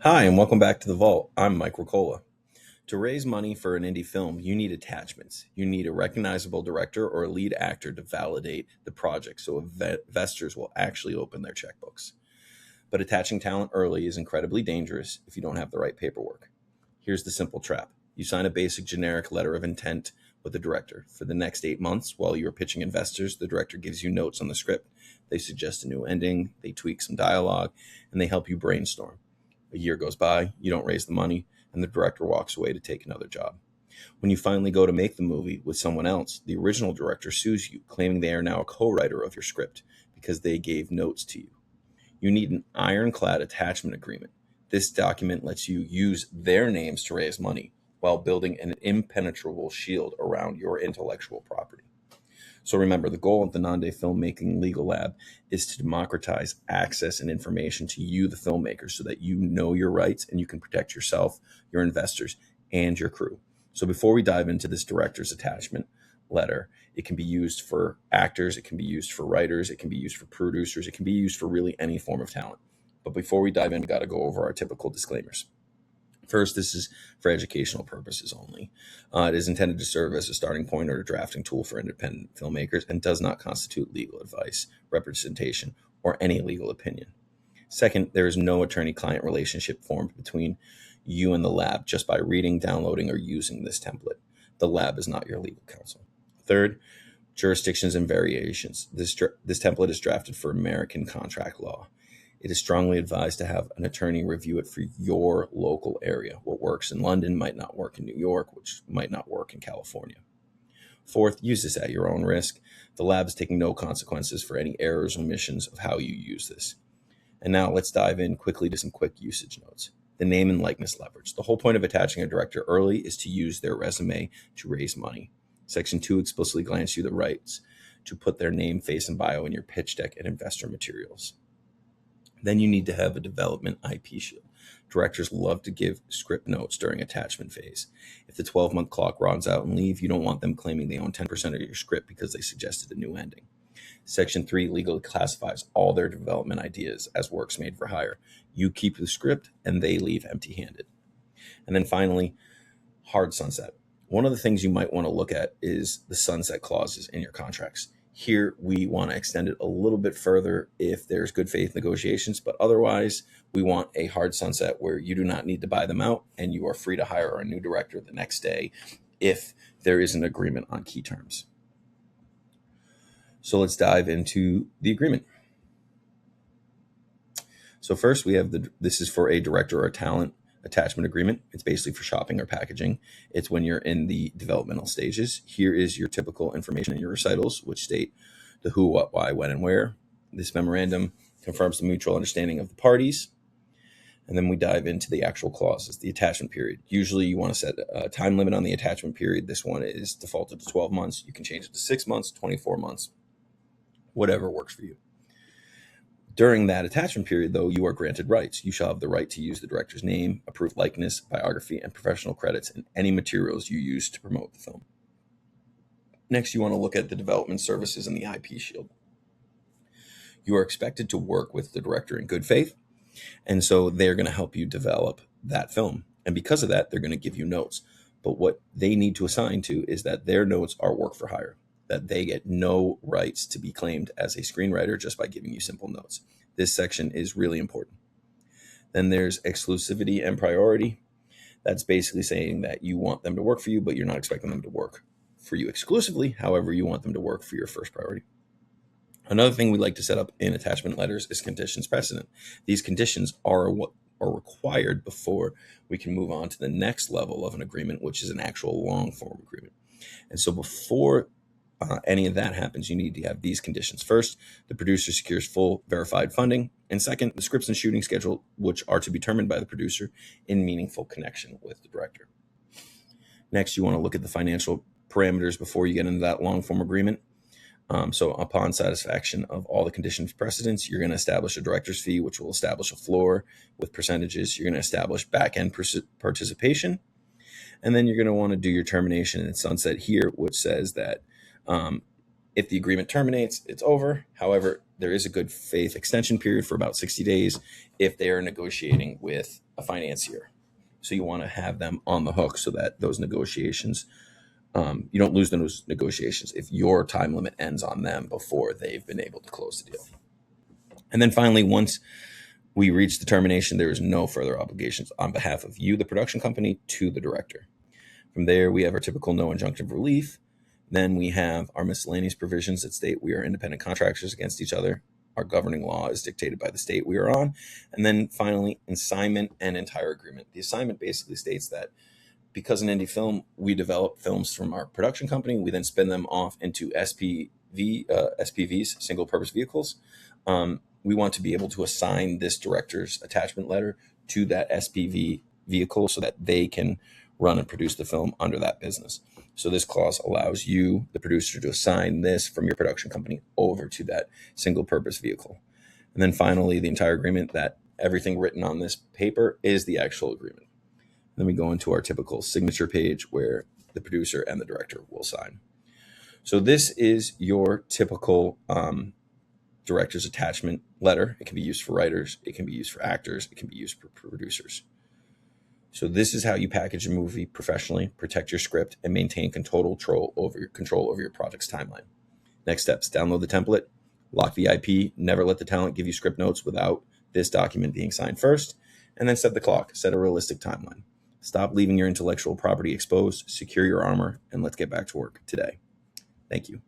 Hi, and welcome back to The Vault. I'm Mike Ricola. To raise money for an indie film, you need attachments. You need a recognizable director or a lead actor to validate the project so investors will actually open their checkbooks. But attaching talent early is incredibly dangerous if you don't have the right paperwork. Here's the simple trap: you sign a basic generic letter of intent with the director. For the next 8 months, while you're pitching investors, the director gives you notes on the script. They suggest a new ending, they tweak some dialogue, and they help you brainstorm. A year goes by, you don't raise the money, and the director walks away to take another job. When you finally go to make the movie with someone else, the original director sues you, claiming they are now a co writer of your script because they gave notes to you. You need an ironclad attachment agreement. This document lets you use their names to raise money while building an impenetrable shield around your intellectual property. So remember, the goal of the Nonday Filmmaking Legal Lab is to democratize access and information to you, the filmmaker, so that you know your rights and you can protect yourself, your investors, and your crew. So before we dive into this director's attachment letter, it can be used for actors, it can be used for writers, it can be used for producers, it can be used for really any form of talent. But before we dive in, we got to go over our typical disclaimers. First, this is for educational purposes only. It is intended to serve as a starting point or a drafting tool for independent filmmakers and does not constitute legal advice, representation, or any legal opinion. Second, there is no attorney-client relationship formed between you and the lab just by reading, downloading, or using this template. The lab is not your legal counsel. Third, jurisdictions and variations. This template is drafted for American contract law. It is strongly advised to have an attorney review it for your local area. What works in London might not work in New York, which might not work in California. Fourth, use this at your own risk. The lab is taking no consequences for any errors or omissions of how you use this. And now let's dive in quickly to some quick usage notes. The name and likeness leverage. The whole point of attaching a director early is to use their resume to raise money. Section 2 explicitly grants you the rights to put their name, face, and bio in your pitch deck and investor materials. Then you need to have a development IP shield. Directors love to give script notes during attachment phase. If the 12-month clock runs out and leave, you don't want them claiming they own 10% of your script because they suggested a new ending. Section 3 legally classifies all their development ideas as works made for hire. You keep the script and they leave empty-handed. And then finally, hard sunset. One of the things you might want to look at is the sunset clauses in your contracts. Here, we want to extend it a little bit further if there's good faith negotiations, but otherwise, we want a hard sunset where you do not need to buy them out and you are free to hire a new director the next day if there is an agreement on key terms. So let's dive into the agreement. So first, we have this is for a director or a talent attachment agreement. It's basically for shopping or packaging. It's when you're in the developmental stages. Here is your typical information in your recitals, which state the who, what, why, when, and where. This memorandum confirms the mutual understanding of the parties. And then we dive into the actual clauses, the attachment period. Usually you want to set a time limit on the attachment period. This one is defaulted to 12 months. You can change it to 6 months, 24 months, whatever works for you. During that attachment period, though, you are granted rights. You shall have the right to use the director's name, approved likeness, biography, and professional credits in any materials you use to promote the film. Next, you want to look at the development services and the IP shield. You are expected to work with the director in good faith, and so they're going to help you develop that film. And because of that, they're going to give you notes. But what they need to assign to is that their notes are work for hire, that they get no rights to be claimed as a screenwriter just by giving you simple notes. This section is really important. Then there's exclusivity and priority. That's basically saying that you want them to work for you, but you're not expecting them to work for you exclusively. However, you want them to work for your first priority. Another thing we like to set up in attachment letters is conditions precedent. These conditions are what are required before we can move on to the next level of an agreement, which is an actual long form agreement. And so before any of that happens, you need to have these conditions. First, the producer secures full verified funding. And second, the scripts and shooting schedule, which are to be determined by the producer in meaningful connection with the director. Next, you want to look at the financial parameters before you get into that long form agreement. So upon satisfaction of all the conditions precedents, you're going to establish a director's fee, which will establish a floor with percentages. You're going to establish back-end participation. And then you're going to want to do your termination and sunset here, which says that if the agreement terminates, it's over. However, there is a good faith extension period for about 60 days if they are negotiating with a financier. So you want to have them on the hook so that those negotiations, you don't lose those negotiations if your time limit ends on them before they've been able to close the deal. And then finally, once we reach the termination, there is no further obligations on behalf of you, the production company, to the director. From there, we have our typical no injunctive relief. Then we have our miscellaneous provisions that state we are independent contractors against each other. Our governing law is dictated by the state we are on. And then finally, assignment and entire agreement. The assignment basically states that because in indie film, we develop films from our production company, we then spin them off into SPVs, single purpose vehicles. We want to be able to assign this director's attachment letter to that SPV vehicle so that they can run and produce the film under that business. So this clause allows you, the producer, to assign this from your production company over to that single purpose vehicle. And then finally, the entire agreement, that everything written on this paper is the actual agreement. Then we go into our typical signature page where the producer and the director will sign. So this is your typical director's attachment letter. It can be used for writers, it can be used for actors, it can be used for producers. So this is how you package a movie professionally, protect your script, and maintain control over your project's timeline. Next steps: download the template, lock the IP, never let the talent give you script notes without this document being signed first, and then set the clock, set a realistic timeline. Stop leaving your intellectual property exposed, secure your armor, and let's get back to work today. Thank you.